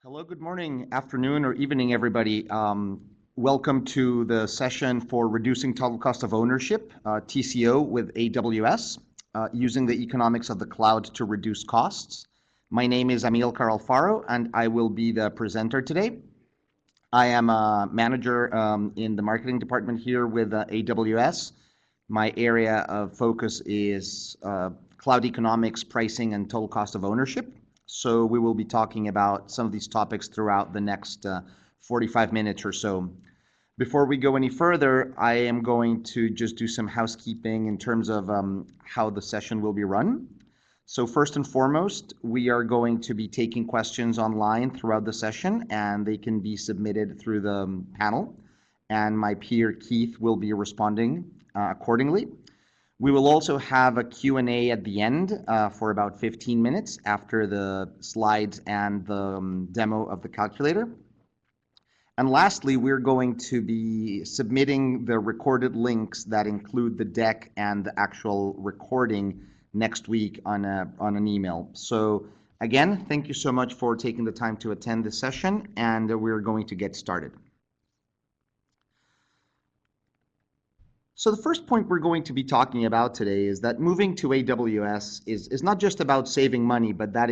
Hello, good morning, afternoon, or evening, everybody. Welcome to the session for Reducing Total Cost of Ownership, TCO, with AWS, using the economics of the cloud to reduce costs. My name is Amilcar Alfaro, and I will be the presenter today. I am a manager in the marketing department here with AWS. My area of focus is cloud economics, pricing, and total cost of ownership. So we will be talking about some of these topics throughout the next 45 minutes or so. Before we go any further, I am going to just do some housekeeping in terms of how the session will be run. So first and foremost, we are going to be taking questions online throughout the session, and they can be submitted through the panel. And my peer Keith will be responding accordingly. We will also have a Q&A at the end for about 15 minutes after the slides and the demo of the calculator. And lastly, we're going to be submitting the recorded links that include the deck and the actual recording next week on an email. So again, thank you so much for taking the time to attend this session, and we're going to get started. So the first point we're going to be talking about today is that moving to AWS is not just about saving money, but that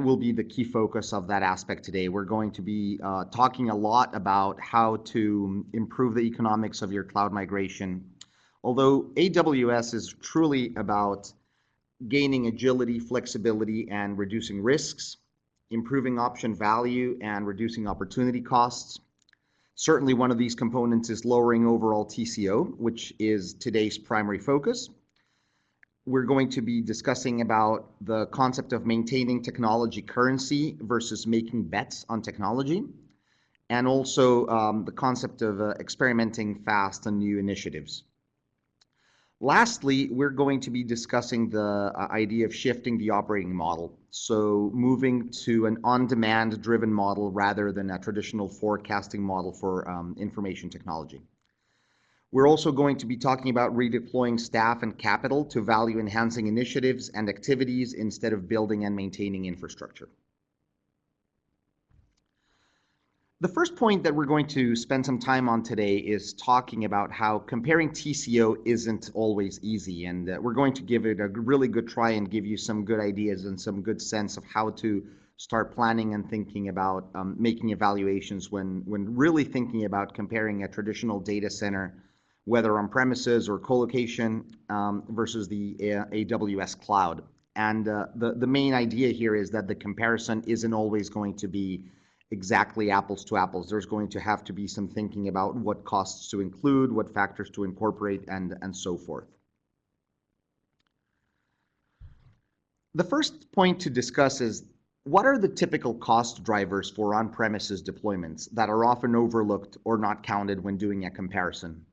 will be the key focus of that aspect today. We're going to be talking a lot about how to improve the economics of your cloud migration. Although AWS is truly about gaining agility, flexibility, and reducing risks, improving option value, and reducing opportunity costs. Certainly one of these components is lowering overall TCO, which is today's primary focus. We're going to be discussing about the concept of maintaining technology currency versus making bets on technology, and also the concept of experimenting fast on new initiatives. Lastly, we're going to be discussing the idea of shifting the operating model. So moving to an on-demand driven model rather than a traditional forecasting model for information technology. We're also going to be talking about redeploying staff and capital to value enhancing initiatives and activities instead of building and maintaining infrastructure. The first point that we're going to spend some time on today is talking about how comparing TCO isn't always easy, and we're going to give it a really good try and give you some good ideas and some good sense of how to start planning and thinking about making evaluations when really thinking about comparing a traditional data center, whether on premises or co-location, versus the AWS cloud. And the main idea here is that the comparison isn't always going to be exactly apples to apples. There's going to have to be some thinking about what costs to include, what factors to incorporate, and so forth. The first point to discuss is what are the typical cost drivers for on-premises deployments that are often overlooked or not counted when doing a comparison?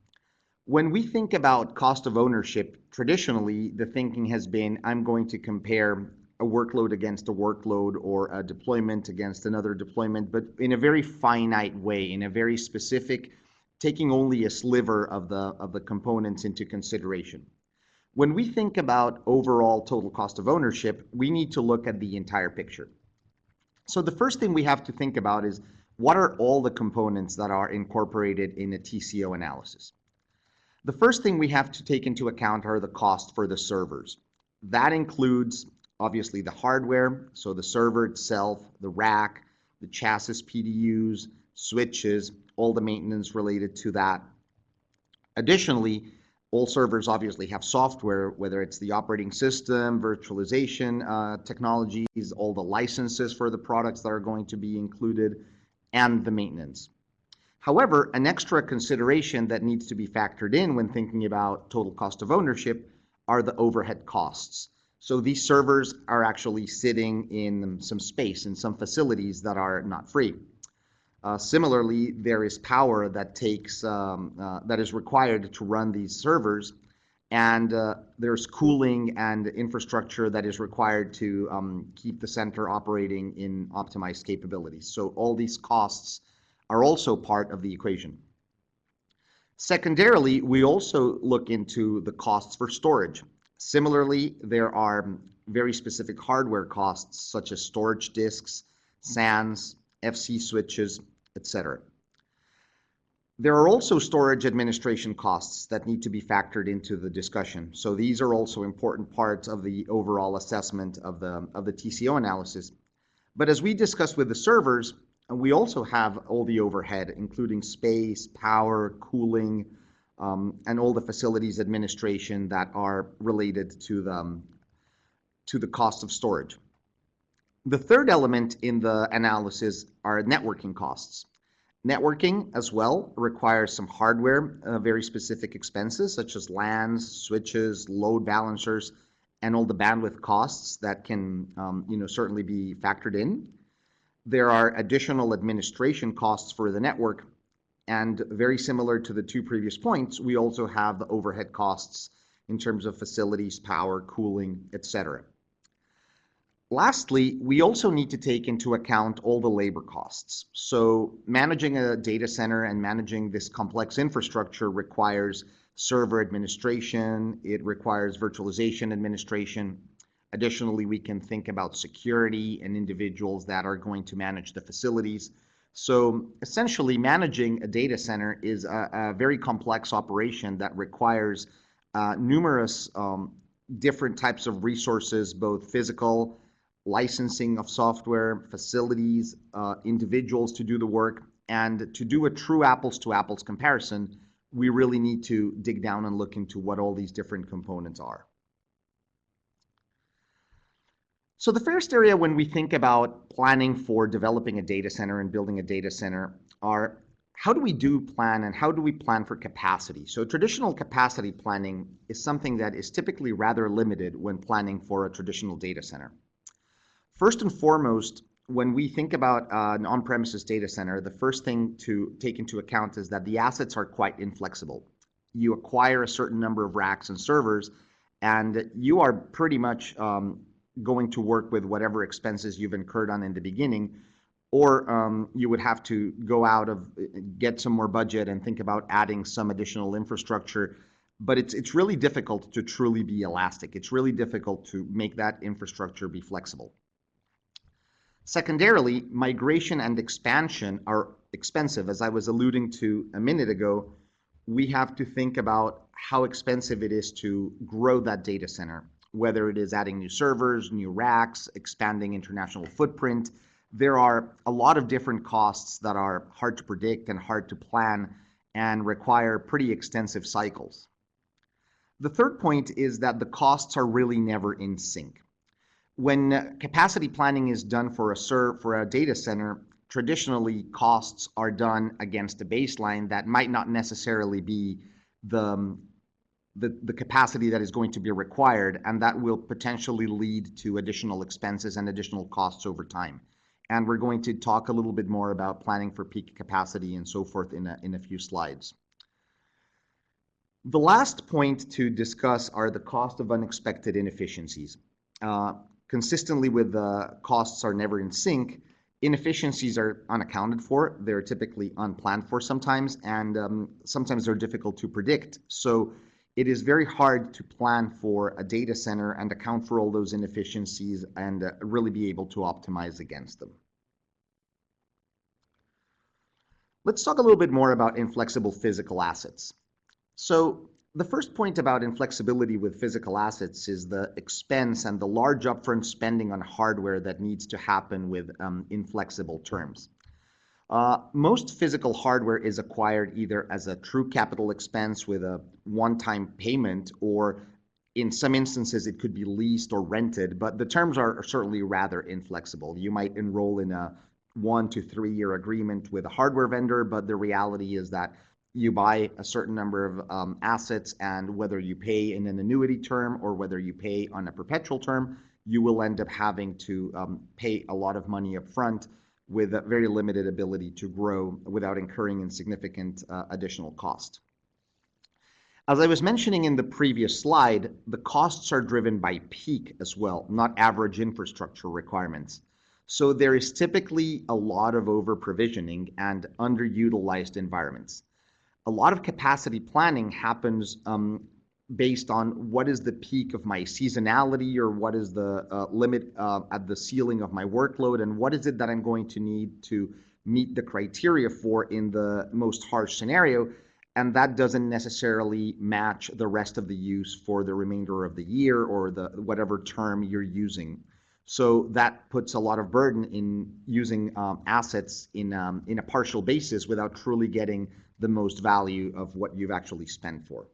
When we think about cost of ownership, traditionally the thinking has been, I'm going to compare a workload against a workload or a deployment against another deployment, but in a very finite way, in a very specific, taking only a sliver of the components into consideration. When we think about overall total cost of ownership, we need to look at the entire picture. So the first thing we have to think about is what are all the components that are incorporated in a TCO analysis? The first thing we have to take into account are the cost for the servers. That includes obviously the hardware, so the server itself, the rack, the chassis PDUs, switches, all the maintenance related to that. Additionally, all servers obviously have software, whether it's the operating system, virtualization technologies, all the licenses for the products that are going to be included, and the maintenance. However, an extra consideration that needs to be factored in when thinking about total cost of ownership are the overhead costs. So these servers are actually sitting in some space, in some facilities that are not free. Similarly, there is power that that is required to run these servers, and there's cooling and infrastructure that is required to keep the center operating in optimized capabilities. So all these costs are also part of the equation. Secondarily, we also look into the costs for storage. Similarly, there are very specific hardware costs such as storage disks, SANs, FC switches, etc. There are also storage administration costs that need to be factored into the discussion. So these are also important parts of the overall assessment of the TCO analysis. But as we discussed with the servers, we also have all the overhead, including space, power, cooling, and all the facilities administration that are related to the cost of storage. The third element in the analysis are networking costs. Networking as well requires some hardware, very specific expenses such as LANs, switches, load balancers, and all the bandwidth costs that can certainly be factored in. There are additional administration costs for the network, and very similar to the two previous points, we also have the overhead costs in terms of facilities, power, cooling, etc. Lastly, we also need to take into account all the labor costs. So managing a data center and managing this complex infrastructure requires server administration, it requires virtualization administration. Additionally, we can think about security and individuals that are going to manage the facilities. So essentially, managing a data center is a very complex operation that requires numerous different types of resources, both physical, licensing of software, facilities, individuals to do the work, and to do a true apples to apples comparison, we really need to dig down and look into what all these different components are. So the first area when we think about planning for developing a data center and building a data center are how do we plan and how do we plan for capacity? So traditional capacity planning is something that is typically rather limited when planning for a traditional data center. First and foremost, when we think about an on-premises data center, the first thing to take into account is that the assets are quite inflexible. You acquire a certain number of racks and servers, and you are pretty much going to work with whatever expenses you've incurred on in the beginning, or you would have to go out of, get some more budget and think about adding some additional infrastructure. But it's really difficult to truly be elastic. It's really difficult to make that infrastructure be flexible. Secondarily, migration and expansion are expensive. As I was alluding to a minute ago, we have to think about how expensive it is to grow that data center, whether it is adding new servers, new racks, expanding international footprint. There are a lot of different costs that are hard to predict and hard to plan and require pretty extensive cycles. The third point is that the costs are really never in sync. When capacity planning is done for a data center, traditionally costs are done against a baseline that might not necessarily be the capacity that is going to be required, and that will potentially lead to additional expenses and additional costs over time. And we're going to talk a little bit more about planning for peak capacity and so forth in a few slides. The last point to discuss are the cost of unexpected inefficiencies. Consistently with the costs are never in sync, inefficiencies are unaccounted for. They're typically unplanned for sometimes, and sometimes they're difficult to predict. So it is very hard to plan for a data center and account for all those inefficiencies and really be able to optimize against them. Let's talk a little bit more about inflexible physical assets. So the first point about inflexibility with physical assets is the expense and the large upfront spending on hardware that needs to happen with inflexible terms. Most physical hardware is acquired either as a true capital expense with a one-time payment, or in some instances it could be leased or rented, but the terms are certainly rather inflexible. You might enroll in a 1 to 3 year agreement with a hardware vendor, but the reality is that you buy a certain number of assets, and whether you pay in an annuity term or whether you pay on a perpetual term, you will end up having to pay a lot of money up front with a very limited ability to grow without incurring insignificant additional cost. As I was mentioning in the previous slide, the costs are driven by peak as well, not average infrastructure requirements. So there is typically a lot of over-provisioning and underutilized environments. A lot of capacity planning happens based on what is the peak of my seasonality, or what is the limit at the ceiling of my workload, and what is it that I'm going to need to meet the criteria for in the most harsh scenario. And that doesn't necessarily match the rest of the use for the remainder of the year or the whatever term you're using. So that puts a lot of burden in using assets in a partial basis without truly getting the most value of what you've actually spent for.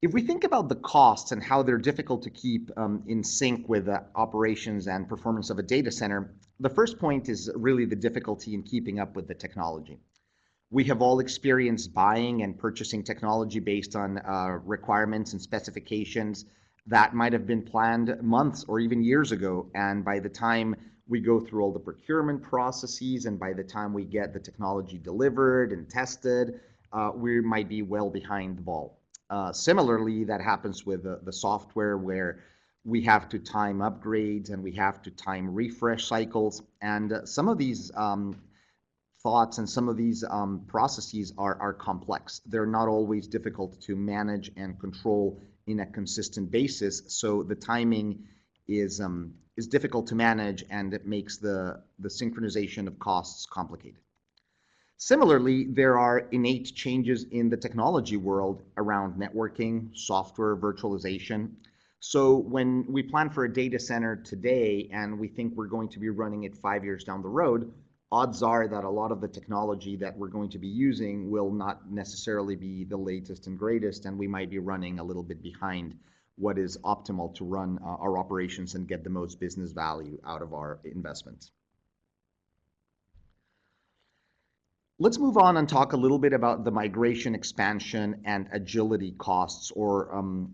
If we think about the costs and how they're difficult to keep in sync with the operations and performance of a data center, the first point is really the difficulty in keeping up with the technology. We have all experienced buying and purchasing technology based on requirements and specifications that might have been planned months or even years ago. And by the time we go through all the procurement processes and by the time we get the technology delivered and tested, we might be well behind the ball. Similarly, that happens with the software, where we have to time upgrades and we have to time refresh cycles. And some of these thoughts and some of these processes are complex. They're not always difficult to manage and control in a consistent basis. So the timing is difficult to manage, and it makes the synchronization of costs complicated. Similarly, there are innate changes in the technology world around networking, software, virtualization. So when we plan for a data center today and we think we're going to be running it 5 years down the road, odds are that a lot of the technology that we're going to be using will not necessarily be the latest and greatest, and we might be running a little bit behind what is optimal to run our operations and get the most business value out of our investments. Let's move on and talk a little bit about the migration, expansion, and agility costs, or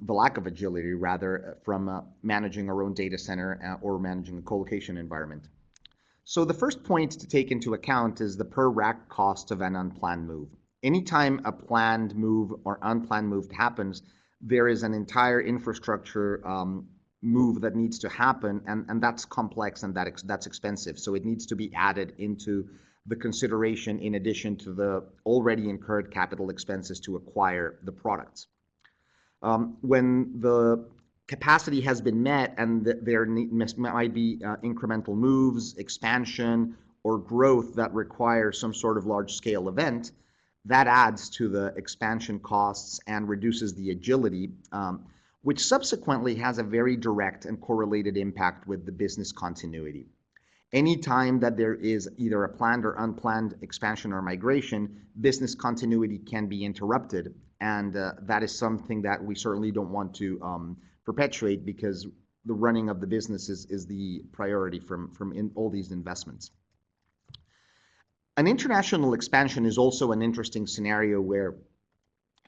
the lack of agility, rather, from managing our own data center or managing a colocation environment. So the first point to take into account is the per rack cost of an unplanned move. Anytime a planned move or unplanned move happens, there is an entire infrastructure move that needs to happen, and that's complex and that's expensive. So it needs to be added into the consideration in addition to the already incurred capital expenses to acquire the products. When the capacity has been met and there might be incremental moves, expansion, or growth that require some sort of large-scale event, that adds to the expansion costs and reduces the agility, which subsequently has a very direct and correlated impact with the business continuity. Anytime that there is either a planned or unplanned expansion or migration, business continuity can be interrupted, and that is something that we certainly don't want to perpetuate, because the running of the business is the priority from all these investments. An international expansion is also an interesting scenario where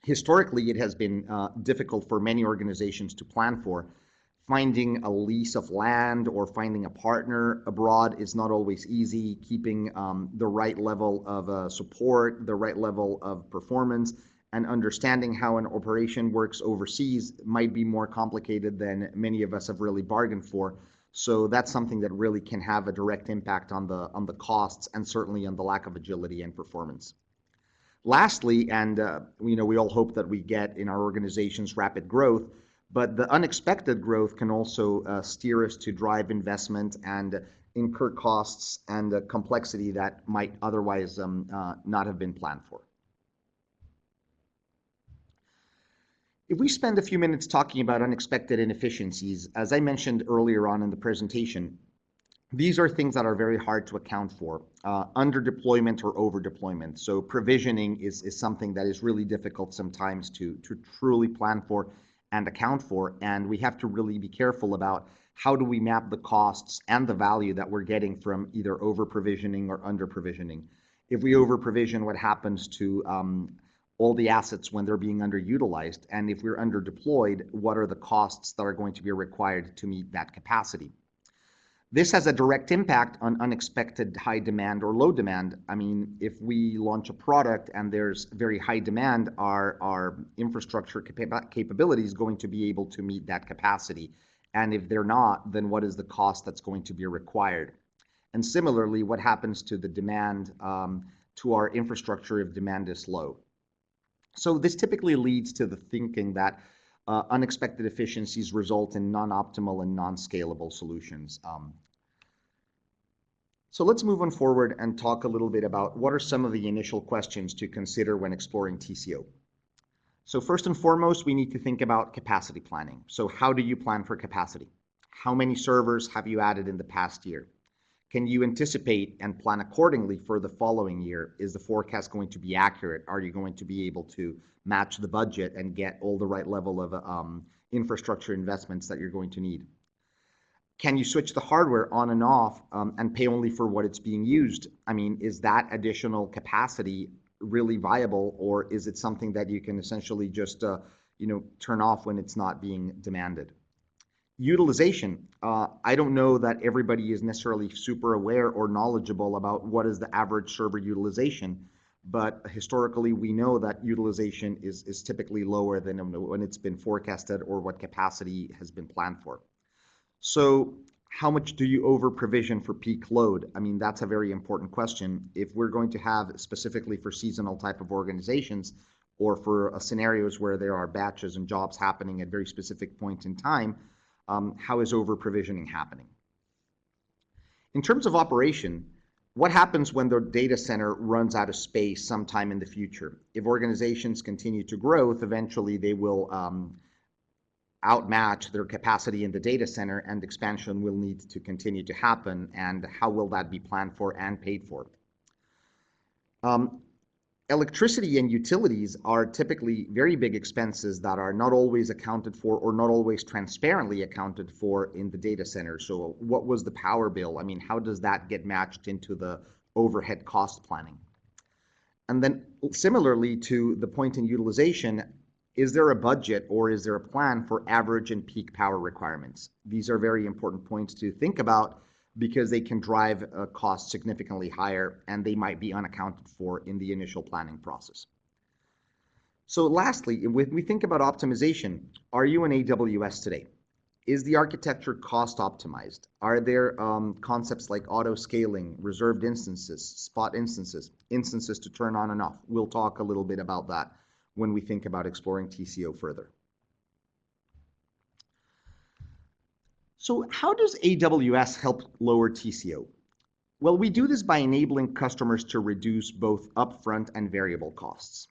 historically it has been difficult for many organizations to plan for. Finding a lease of land or finding a partner abroad is not always easy. Keeping the right level of support, the right level of performance, and understanding how an operation works overseas might be more complicated than many of us have really bargained for. So that's something that really can have a direct impact on the costs and certainly on the lack of agility and performance. Lastly, and we all hope that we get in our organizations rapid growth, but the unexpected growth can also steer us to drive investment and incur costs and complexity that might otherwise not have been planned for. If we spend a few minutes talking about unexpected inefficiencies, as I mentioned earlier on in the presentation, these are things that are very hard to account for, under deployment or over deployment. So provisioning is something that is really difficult sometimes to truly plan for and account for, and we have to really be careful about how do we map the costs and the value that we're getting from either over provisioning or under provisioning. If we over provision, what happens to all the assets when they're being underutilized? And if we're under deployed, what are the costs that are going to be required to meet that capacity? This has a direct impact on unexpected high demand or low demand. I mean, if we launch a product and there's very high demand, our infrastructure capability is going to be able to meet that capacity. And if they're not, then what is the cost that's going to be required? And similarly, what happens to the demand, to our infrastructure if demand is low? So this typically leads to the thinking that unexpected efficiencies result in non-optimal and non-scalable solutions. So let's move on forward and talk a little bit about what are some of the initial questions to consider when exploring TCO. So first and foremost, we need to think about capacity planning. So how do you plan for capacity? How many servers have you added in the past year? Can you anticipate and plan accordingly for the following year? Is the forecast going to be accurate? Are you going to be able to match the budget and get all the right level of infrastructure investments that you're going to need? Can you switch the hardware on and off and pay only for what it's being used? I mean, is that additional capacity really viable, or is it something that you can essentially just turn off when it's not being demanded? Utilization. I don't know that everybody is necessarily super aware or knowledgeable about what is the average server utilization, but historically we know that utilization is typically lower than when it's been forecasted or what capacity has been planned for. So how much do you over provision for peak load? I mean, that's a very important question. If we're going to have specifically for seasonal type of organizations or for scenarios where there are batches and jobs happening at very specific points in time, how is over provisioning happening? In terms of operation, what happens when the data center runs out of space sometime in the future? If organizations continue to grow, eventually they will outmatch their capacity in the data center, and expansion will need to continue to happen. And how will that be planned for and paid for? Electricity and utilities are typically very big expenses that are not always accounted for or not always transparently accounted for in the data center. So what was the power bill? I mean, how does that get matched into the overhead cost planning? And then similarly to the point in utilization, is there a budget or is there a plan for average and peak power requirements? These are very important points to think about because they can drive costs significantly higher and they might be unaccounted for in the initial planning process. So lastly, when we think about optimization, are you in AWS today? Is the architecture cost optimized? Are there concepts like auto scaling, reserved instances, spot instances, instances to turn on and off? We'll talk a little bit about that when we think about exploring TCO further. So how does AWS help lower TCO? Well, we do this by enabling customers to reduce both upfront and variable costs.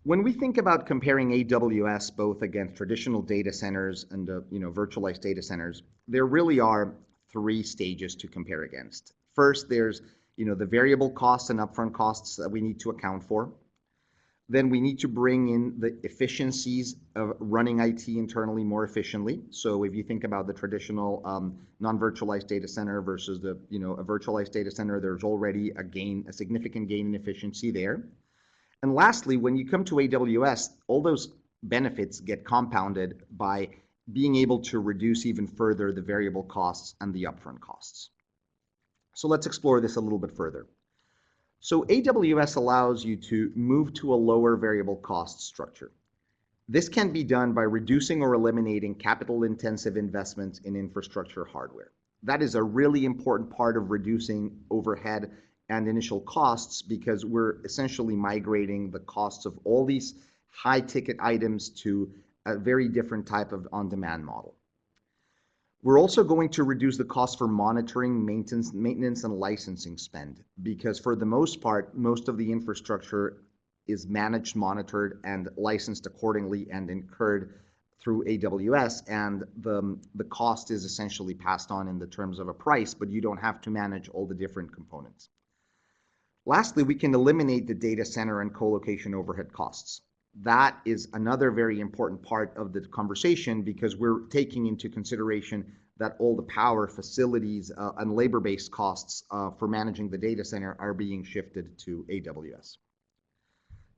When we think about comparing AWS both against traditional data centers and virtualized data centers, there really are three stages to compare against. First, there's the variable costs and upfront costs that we need to account for. Then we need to bring in the efficiencies of running IT internally more efficiently. So if you think about the traditional non-virtualized data center versus a virtualized data center, there's already a significant gain in efficiency there. And lastly, when you come to AWS, all those benefits get compounded by being able to reduce even further the variable costs and the upfront costs. So let's explore this a little bit further. So AWS allows you to move to a lower variable cost structure. This can be done by reducing or eliminating capital-intensive investments in infrastructure hardware. That is a really important part of reducing overhead and initial costs because we're essentially migrating the costs of all these high-ticket items to a very different type of on-demand model. We're also going to reduce the cost for monitoring, maintenance, and licensing spend because for the most part, most of the infrastructure is managed, monitored, and licensed accordingly and incurred through AWS, and the cost is essentially passed on in the terms of a price, but you don't have to manage all the different components. Lastly, we can eliminate the data center and co-location overhead costs. That is another very important part of the conversation because we're taking into consideration that all the power, facilities, and labor-based costs for managing the data center are being shifted to AWS.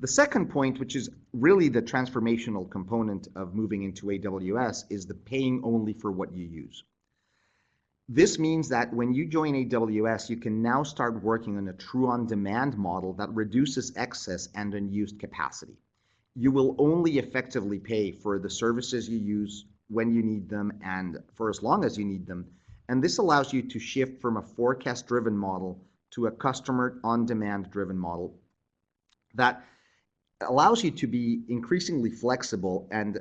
The second point, which is really the transformational component of moving into AWS, is the paying only for what you use. This means that when you join AWS, you can now start working on a true on-demand model that reduces excess and unused capacity. You will only effectively pay for the services you use when you need them and for as long as you need them. And this allows you to shift from a forecast-driven model to a customer on-demand driven model that allows you to be increasingly flexible and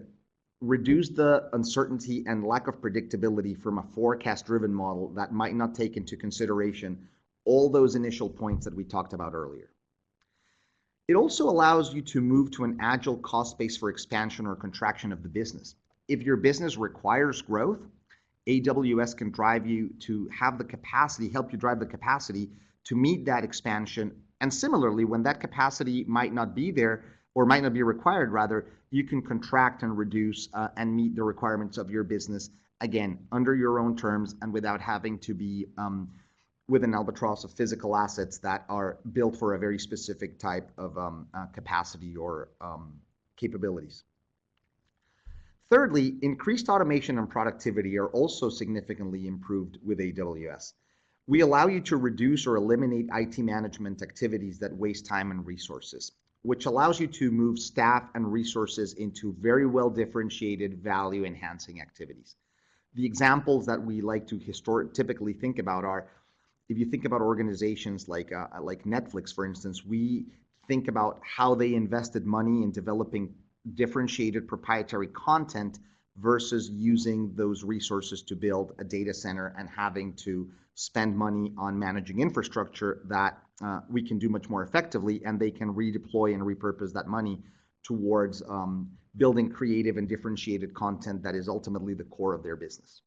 reduce the uncertainty and lack of predictability from a forecast-driven model that might not take into consideration all those initial points that we talked about earlier. It also allows you to move to an agile cost base for expansion or contraction of the business. If your business requires growth, AWS can drive you to have the capacity, help you drive the capacity to meet that expansion. And similarly, when that capacity might not be there or might not be required, rather, you can contract and reduce and meet the requirements of your business, again, under your own terms and without having to be with an albatross of physical assets that are built for a very specific type of capacity or capabilities. Thirdly, increased automation and productivity are also significantly improved with AWS. We allow you to reduce or eliminate IT management activities that waste time and resources, which allows you to move staff and resources into very well differentiated value enhancing activities. The examples that we like to typically think about are, if you think about organizations like Netflix, for instance, we think about how they invested money in developing differentiated proprietary content versus using those resources to build a data center and having to spend money on managing infrastructure that we can do much more effectively, and they can redeploy and repurpose that money towards building creative and differentiated content that is ultimately the core of their business.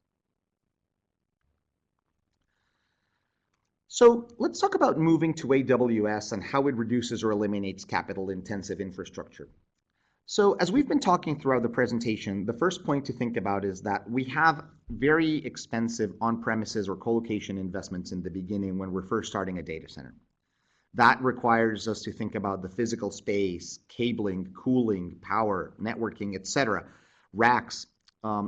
So let's talk about moving to AWS and how it reduces or eliminates capital-intensive infrastructure. So as we've been talking throughout the presentation, the first point to think about is that we have very expensive on-premises or co-location investments in the beginning when we're first starting a data center. That requires us to think about the physical space, cabling, cooling, power, networking, etc., racks,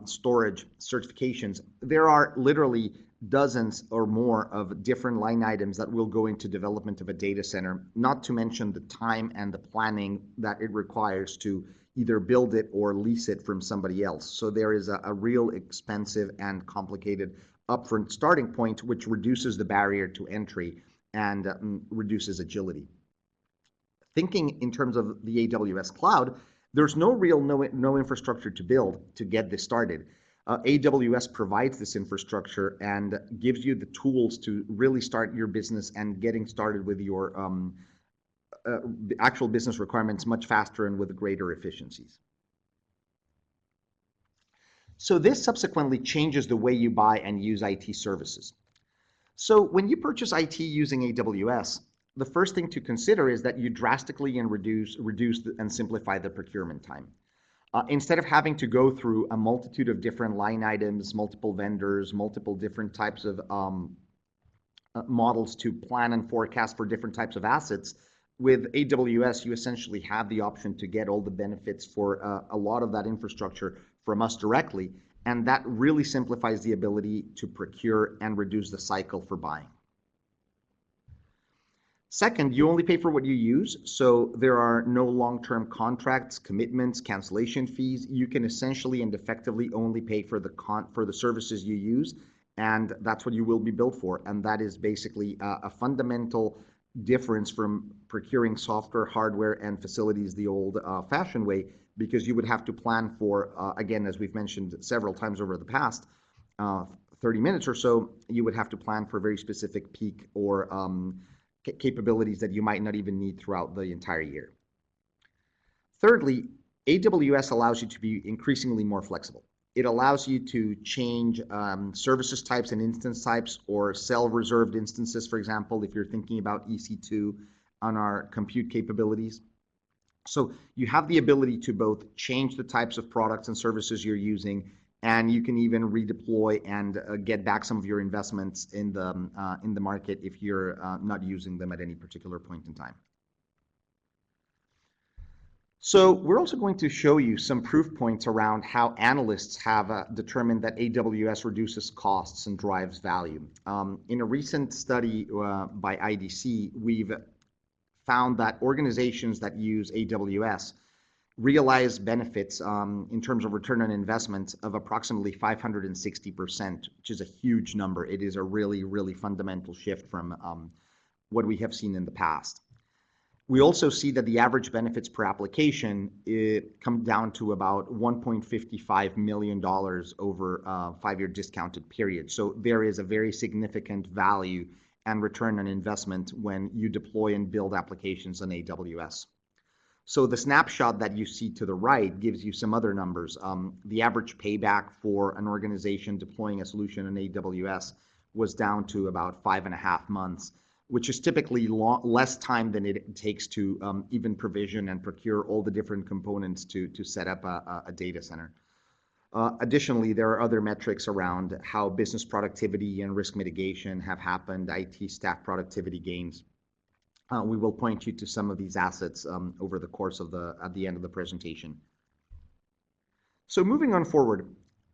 storage, certifications. There are literally dozens or more of different line items that will go into development of a data center, not to mention the time and the planning that it requires to either build it or lease it from somebody else. So there is a real expensive and complicated upfront starting point, which reduces the barrier to entry and reduces agility. Thinking in terms of the AWS cloud, there's no infrastructure to build to get this started. AWS provides this infrastructure and gives you the tools to really start your business and getting started with your actual business requirements much faster and with greater efficiencies. So this subsequently changes the way you buy and use IT services. So when you purchase IT using AWS, the first thing to consider is that you drastically and reduce and simplify the procurement time. Instead of having to go through a multitude of different line items, multiple vendors, multiple different types of models to plan and forecast for different types of assets, with AWS, you essentially have the option to get all the benefits for a lot of that infrastructure from us directly, and that really simplifies the ability to procure and reduce the cycle for buying. Second, you only pay for what you use, so there are no long-term contracts, commitments, cancellation fees. You can essentially and effectively only pay for the services you use, and that's what you will be billed for. And that is basically a fundamental difference from procuring software, hardware, and facilities the old-fashioned way, because you would have to plan for, again, as we've mentioned several times over the past 30 minutes or so, you would have to plan for very specific peak or capabilities that you might not even need throughout the entire year. Thirdly, AWS allows you to be increasingly more flexible. It allows you to change services types and instance types, or sell reserved instances, for example, if you're thinking about EC2 on our compute capabilities. So you have the ability to both change the types of products and services you're using, and you can even redeploy and get back some of your investments in the market if you're not using them at any particular point in time. So we're also going to show you some proof points around how analysts have determined that AWS reduces costs and drives value. In a recent study by IDC, we've found that organizations that use AWS realize benefits in terms of return on investment of approximately 560%, which is a huge number. It is a really, really fundamental shift from what we have seen in the past. We also see that the average benefits per application come down to about $1.55 million over a 5-year discounted period. So there is a very significant value and return on investment when you deploy and build applications on AWS. So the snapshot that you see to the right gives you some other numbers. The average payback for an organization deploying a solution in AWS was down to about 5.5 months, which is typically less time than it takes to even provision and procure all the different components to set up a data center. Additionally, there are other metrics around how business productivity and risk mitigation have happened, IT staff productivity gains. We will point you to some of these assets over the course of at the end of the presentation. So moving on forward,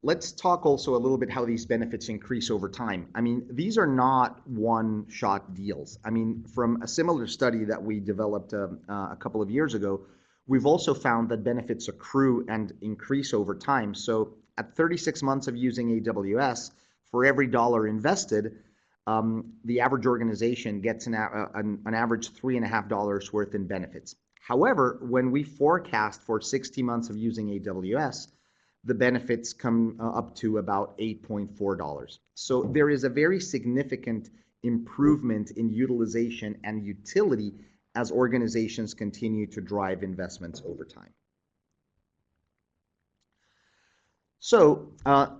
let's talk also a little bit how these benefits increase over time. I mean, these are not one-shot deals. I mean, from a similar study that we developed a couple of years ago, we've also found that benefits accrue and increase over time. So at 36 months of using AWS, for every dollar invested, the average organization gets an average $3.50 worth in benefits. However, when we forecast for 60 months of using AWS, the benefits come up to about $8.4. So there is a very significant improvement in utilization and utility as organizations continue to drive investments over time. So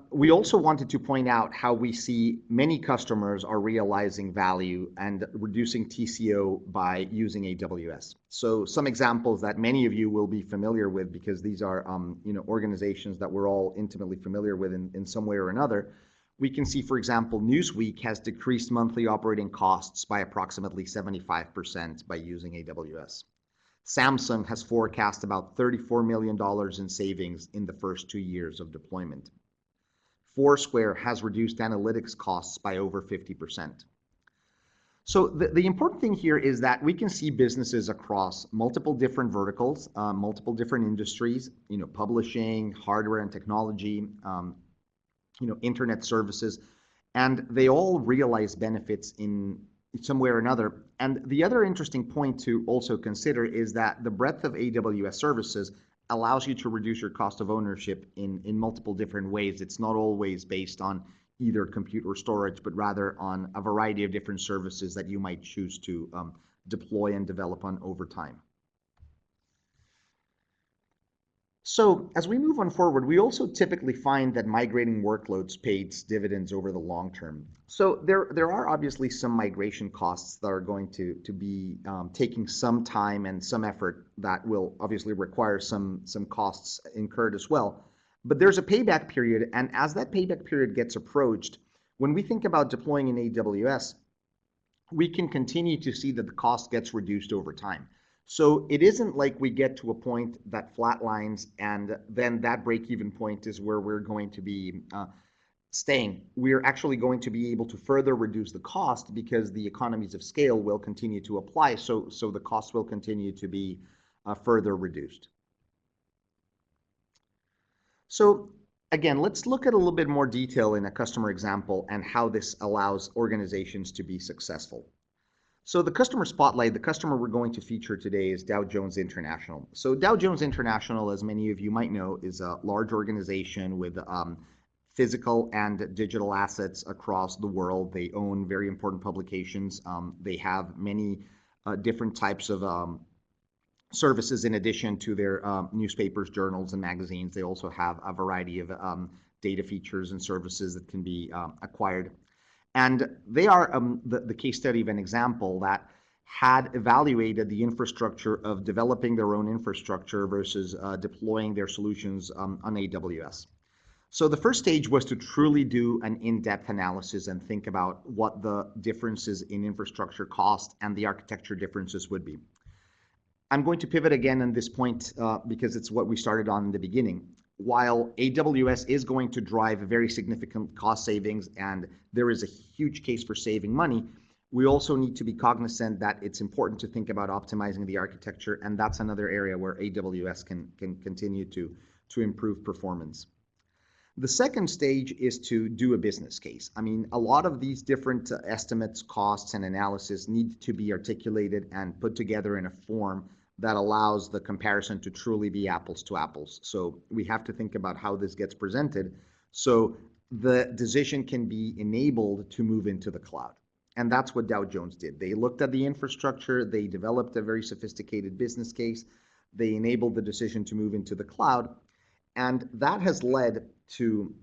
we also wanted to point out how we see many customers are realizing value and reducing TCO by using AWS. So some examples that many of you will be familiar with, because these are organizations that we're all intimately familiar with in some way or another. We can see, for example, Newsweek has decreased monthly operating costs by approximately 75% by using AWS. Samsung has forecast about $34 million in savings in the first 2 years of deployment. Foursquare has reduced analytics costs by over 50%. So the important thing here is that we can see businesses across multiple different verticals, multiple different industries, publishing, hardware and technology, internet services, and they all realize benefits in some way or another. And the other interesting point to also consider is that the breadth of AWS services allows you to reduce your cost of ownership in multiple different ways. It's not always based on either compute or storage, but rather on a variety of different services that you might choose to deploy and develop on over time. So as we move on forward, we also typically find that migrating workloads pays dividends over the long term. So there are obviously some migration costs that are going to be taking some time and some effort that will obviously require some costs incurred as well. But there's a payback period, and as that payback period gets approached, when we think about deploying in AWS, we can continue to see that the cost gets reduced over time. So it isn't like we get to a point that flatlines and then that break-even point is where we're going to be staying. We're actually going to be able to further reduce the cost because the economies of scale will continue to apply. So the cost will continue to be further reduced. So again, let's look at a little bit more detail in a customer example and how this allows organizations to be successful. So the customer spotlight, the customer we're going to feature today is Dow Jones International. So Dow Jones International, as many of you might know, is a large organization with physical and digital assets across the world. They own very important publications. They have many different types of services in addition to their newspapers, journals, and magazines. They also have a variety of data features and services that can be acquired. And they are the case study of an example that had evaluated the infrastructure of developing their own infrastructure versus deploying their solutions on AWS. So the first stage was to truly do an in-depth analysis and think about what the differences in infrastructure cost and the architecture differences would be. I'm going to pivot again on this point because it's what we started on in the beginning. While AWS is going to drive a very significant cost savings and there is a huge case for saving money, we also need to be cognizant that it's important to think about optimizing the architecture, and that's another area where AWS can continue to improve performance. The second stage is to do a business case. I mean, a lot of these different estimates, costs, and analysis need to be articulated and put together in a form that allows the comparison to truly be apples to apples. So we have to think about how this gets presented so the decision can be enabled to move into the cloud. And that's what Dow Jones did. They looked at the infrastructure, they developed a very sophisticated business case, they enabled the decision to move into the cloud, and that has led to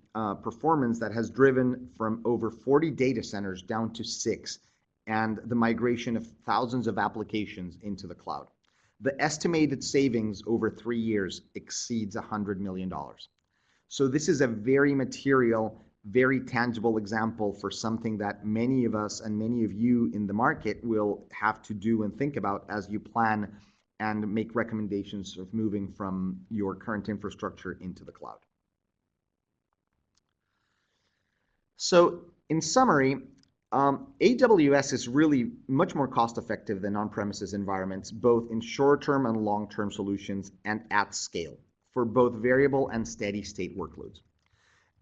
performance that has driven from over 40 data centers down to 6, and the migration of thousands of applications into the cloud. The estimated savings over 3 years exceeds $100 million. So this is a very material, very tangible example for something that many of us and many of you in the market will have to do and think about as you plan and make recommendations of moving from your current infrastructure into the cloud. So in summary, AWS is really much more cost-effective than on-premises environments, both in short-term and long-term solutions and at scale for both variable and steady-state workloads,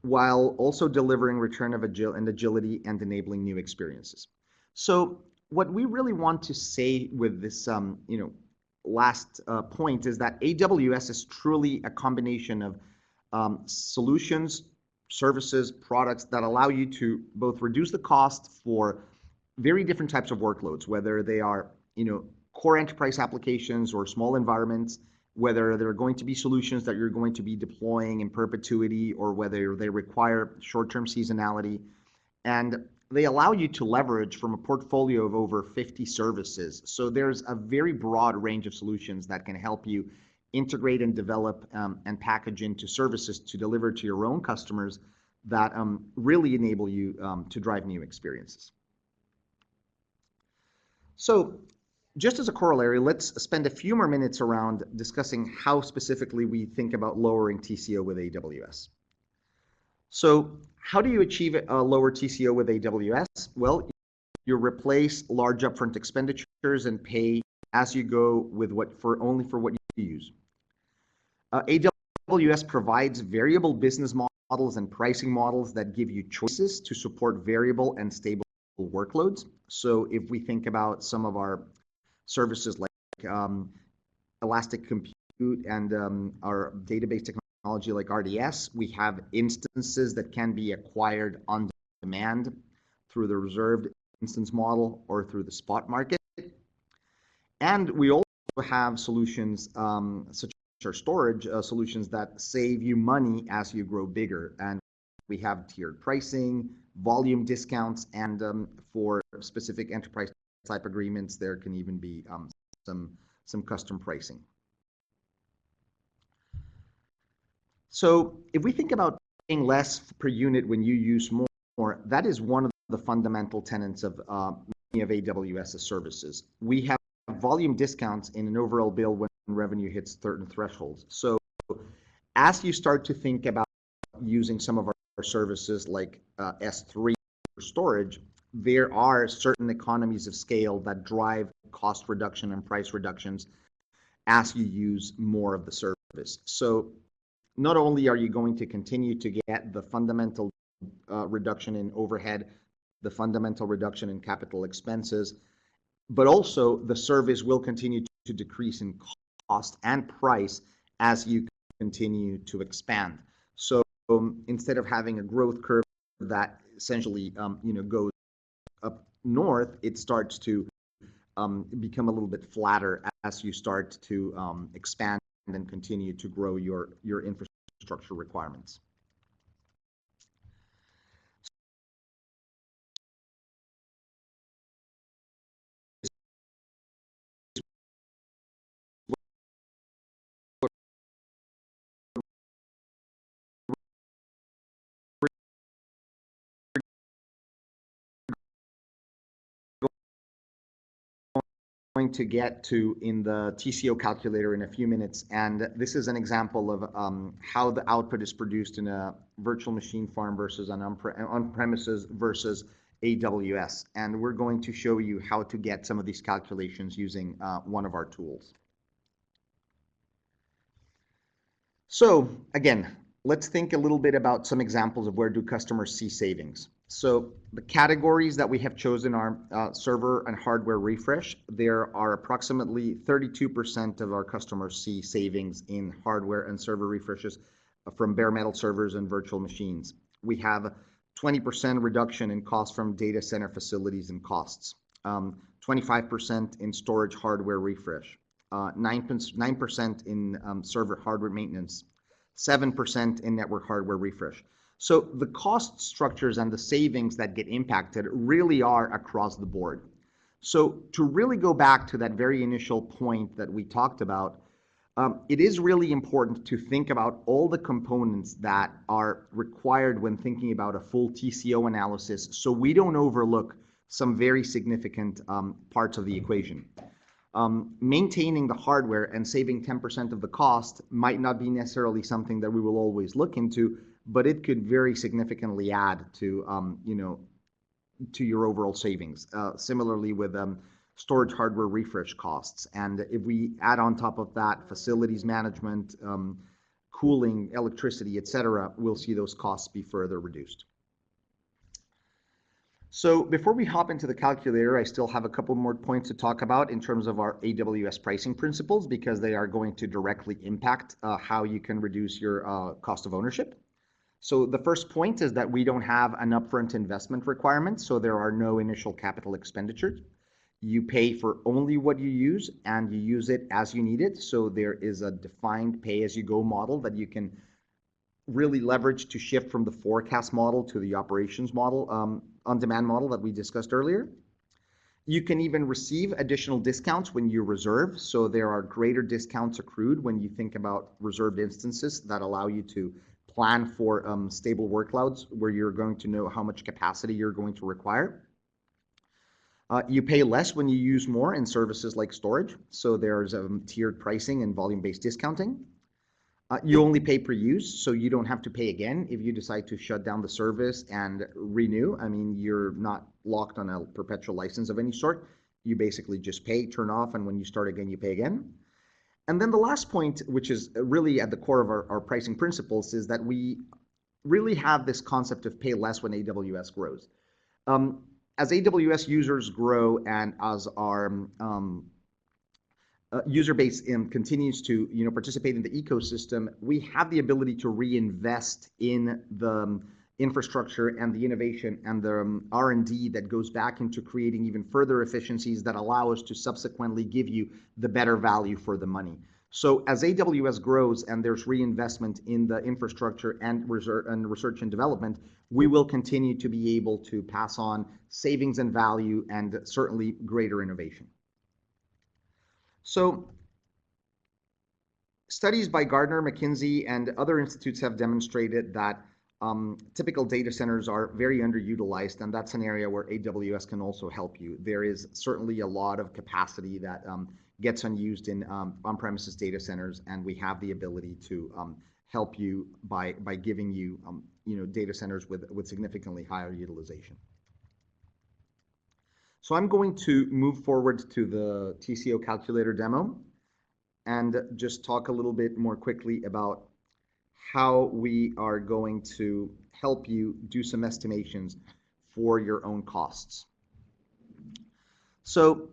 while also delivering return of agility and enabling new experiences. So what we really want to say with this last point is that AWS is truly a combination of solutions, services, products that allow you to both reduce the cost for very different types of workloads, whether they are core enterprise applications or small environments, whether they're going to be solutions that you're going to be deploying in perpetuity or whether they require short-term seasonality. And they allow you to leverage from a portfolio of over 50 services. So there's a very broad range of solutions that can help you integrate and develop and package into services to deliver to your own customers that really enable you to drive new experiences. So just as a corollary, let's spend a few more minutes around discussing how specifically we think about lowering TCO with AWS. So how do you achieve a lower TCO with AWS? Well, you replace large upfront expenditures and pay as you go with only for what you use. AWS provides variable business models and pricing models that give you choices to support variable and stable workloads. So if we think about some of our services like Elastic Compute and our database technology like RDS, we have instances that can be acquired on demand through the reserved instance model or through the spot market. And we also have solutions such as our storage solutions that save you money as you grow bigger. And we have tiered pricing, volume discounts, and for specific enterprise type agreements, there can even be some custom pricing. So if we think about paying less per unit when you use more, that is one of the fundamental tenets of many of AWS's services. We have volume discounts in an overall bill when revenue hits certain thresholds. So as you start to think about using some of our services like S3 for storage, there are certain economies of scale that drive cost reduction and price reductions as you use more of the service. So not only are you going to continue to get the fundamental reduction in overhead, the fundamental reduction in capital expenses, but also the service will continue to decrease in cost and price as you continue to expand. So instead of having a growth curve that essentially goes up north, it starts to become a little bit flatter as you start to expand and continue to grow your infrastructure requirements. Going to get to in the TCO calculator in a few minutes, and this is an example of how the output is produced in a virtual machine farm versus an on-premises versus AWS, and we're going to show you how to get some of these calculations using one of our tools. So again, let's think a little bit about some examples of where do customers see savings. So the categories that we have chosen are server and hardware refresh. There are approximately 32% of our customers see savings in hardware and server refreshes from bare metal servers and virtual machines. We have 20% reduction in costs from data center facilities and costs, 25% in storage hardware refresh, 9% in server hardware maintenance, 7% in network hardware refresh. So the cost structures and the savings that get impacted really are across the board. So to really go back to that very initial point that we talked about, it is really important to think about all the components that are required when thinking about a full TCO analysis, so we don't overlook some very significant parts of the equation. Maintaining the hardware and saving 10% of the cost might not be necessarily something that we will always look into, but it could very significantly add to to your overall savings. Similarly with storage hardware refresh costs, and if we add on top of that facilities management, cooling, electricity, etc., we'll see those costs be further reduced. So before we hop into the calculator, I still have a couple more points to talk about in terms of our AWS pricing principles, because they are going to directly impact how you can reduce your cost of ownership. So the first point is that we don't have an upfront investment requirement, so there are no initial capital expenditures. You pay for only what you use, and you use it as you need it. So there is a defined pay-as-you-go model that you can really leverage to shift from the forecast model to the operations model, on-demand model that we discussed earlier. You can even receive additional discounts when you reserve. So there are greater discounts accrued when you think about reserved instances that allow you to plan for stable workloads where you're going to know how much capacity you're going to require. You pay less when you use more in services like storage. So there's tiered pricing and volume-based discounting. You only pay per use, so you don't have to pay again if you decide to shut down the service and renew. I mean, you're not locked on a perpetual license of any sort. You basically just pay, turn off, and when you start again, you pay again. And then the last point, which is really at the core of our pricing principles, is that we really have this concept of pay less when AWS grows. As AWS users grow and as our user base continues to participate in the ecosystem, we have the ability to reinvest in the infrastructure and the innovation and the R&D that goes back into creating even further efficiencies that allow us to subsequently give you the better value for the money. So as AWS grows and there's reinvestment in the infrastructure and research and development, we will continue to be able to pass on savings and value and certainly greater innovation. So studies by Gartner, McKinsey, and other institutes have demonstrated that typical data centers are very underutilized, and that's an area where AWS can also help you. There is certainly a lot of capacity that gets unused in on-premises data centers, and we have the ability to help you by giving you data centers with significantly higher utilization. So I'm going to move forward to the TCO calculator demo and just talk a little bit more quickly about how we are going to help you do some estimations for your own costs. So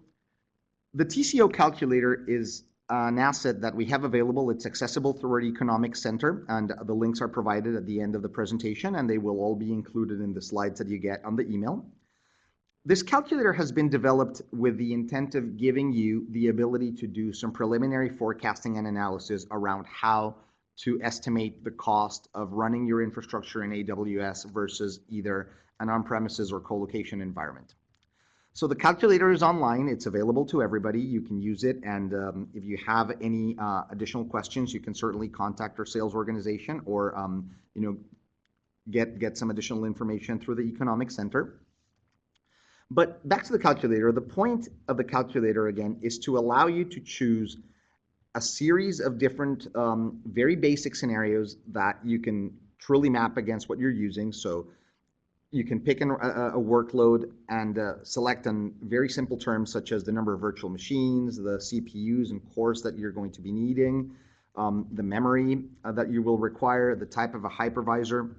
the TCO calculator is an asset that we have available. It's accessible through our economics center, and the links are provided at the end of the presentation, and they will all be included in the slides that you get on the email. This calculator has been developed with the intent of giving you the ability to do some preliminary forecasting and analysis around how to estimate the cost of running your infrastructure in AWS versus either an on-premises or co-location environment. So the calculator is online. It's available to everybody. You can use it, and if you have any additional questions, you can certainly contact our sales organization or get some additional information through the Economic Center. But back to the calculator, the point of the calculator, again, is to allow you to choose a series of different very basic scenarios that you can truly map against what you're using. So you can pick a workload and select on very simple terms such as the number of virtual machines, the CPUs and cores that you're going to be needing, the memory that you will require, the type of a hypervisor,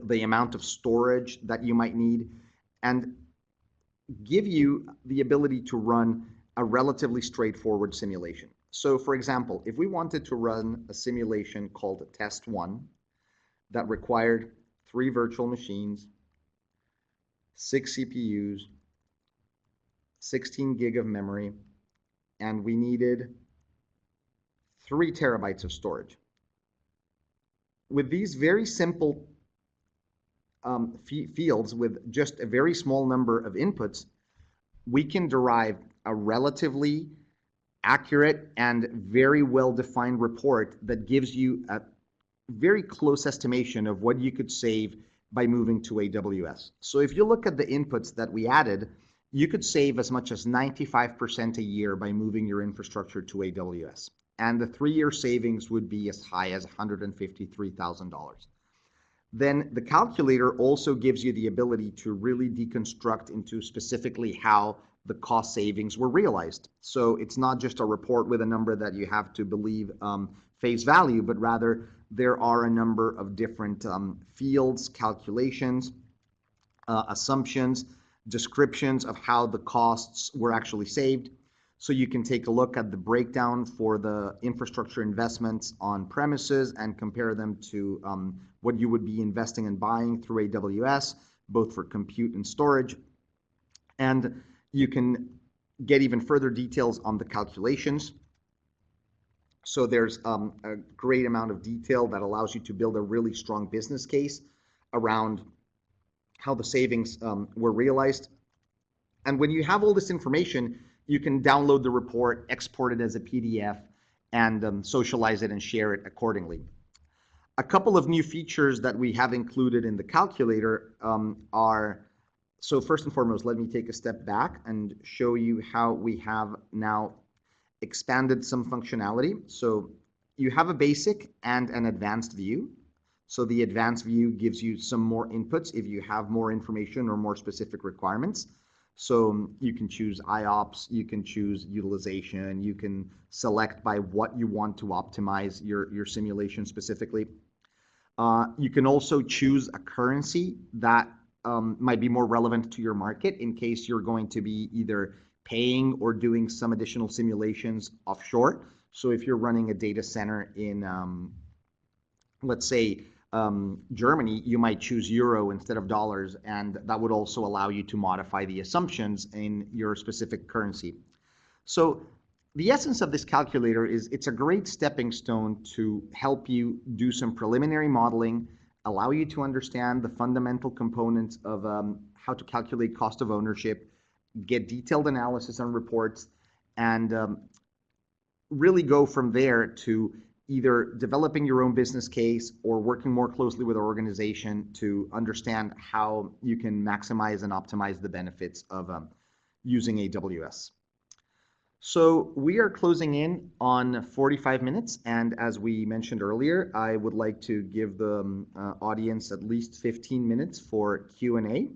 the amount of storage that you might need, and give you the ability to run a relatively straightforward simulation. So for example, if we wanted to run a simulation called Test 1 that required 3 virtual machines, 6 CPUs, 16 gig of memory, and we needed 3 terabytes of storage. With these very simple fields with just a very small number of inputs, we can derive a relatively accurate and very well-defined report that gives you a very close estimation of what you could save by moving to AWS. So if you look at the inputs that we added, you could save as much as 95% a year by moving your infrastructure to AWS. And the 3-year savings would be as high as $153,000. Then the calculator also gives you the ability to really deconstruct into specifically how the cost savings were realized. So it's not just a report with a number that you have to believe face value, but rather there are a number of different fields, calculations, assumptions, descriptions of how the costs were actually saved. So you can take a look at the breakdown for the infrastructure investments on premises and compare them to what you would be investing and buying through AWS, both for compute and storage. And you can get even further details on the calculations. So there's a great amount of detail that allows you to build a really strong business case around how the savings were realized. And when you have all this information, you can download the report, export it as a PDF, and socialize it and share it accordingly. A couple of new features that we have included in the calculator are, so first and foremost, let me take a step back and show you how we have now expanded some functionality. So you have a basic and an advanced view. So the advanced view gives you some more inputs if you have more information or more specific requirements. So you can choose IOPS, you can choose utilization, you can select by what you want to optimize your simulation specifically. You can also choose a currency that might be more relevant to your market in case you're going to be either paying or doing some additional simulations offshore. So if you're running a data center in, let's say, Germany, you might choose euro instead of dollars, and that would also allow you to modify the assumptions in your specific currency. So the essence of this calculator is it's a great stepping stone to help you do some preliminary modeling, allow you to understand the fundamental components of how to calculate cost of ownership, get detailed analysis and reports, and really go from there to either developing your own business case or working more closely with our organization to understand how you can maximize and optimize the benefits of using AWS. So we are closing in on 45 minutes, and as we mentioned earlier, I would like to give the audience at least 15 minutes for Q&A.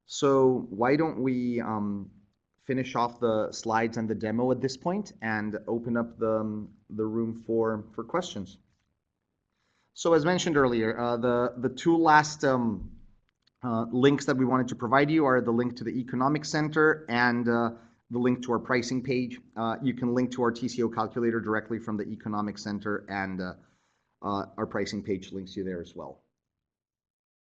So why don't we finish off the slides and the demo at this point and open up the room for questions. So as mentioned earlier, the two last links that we wanted to provide you are the link to the Economic Center and the link to our pricing page. You can link to our TCO calculator directly from the Economic Center, and our pricing page links you there as well.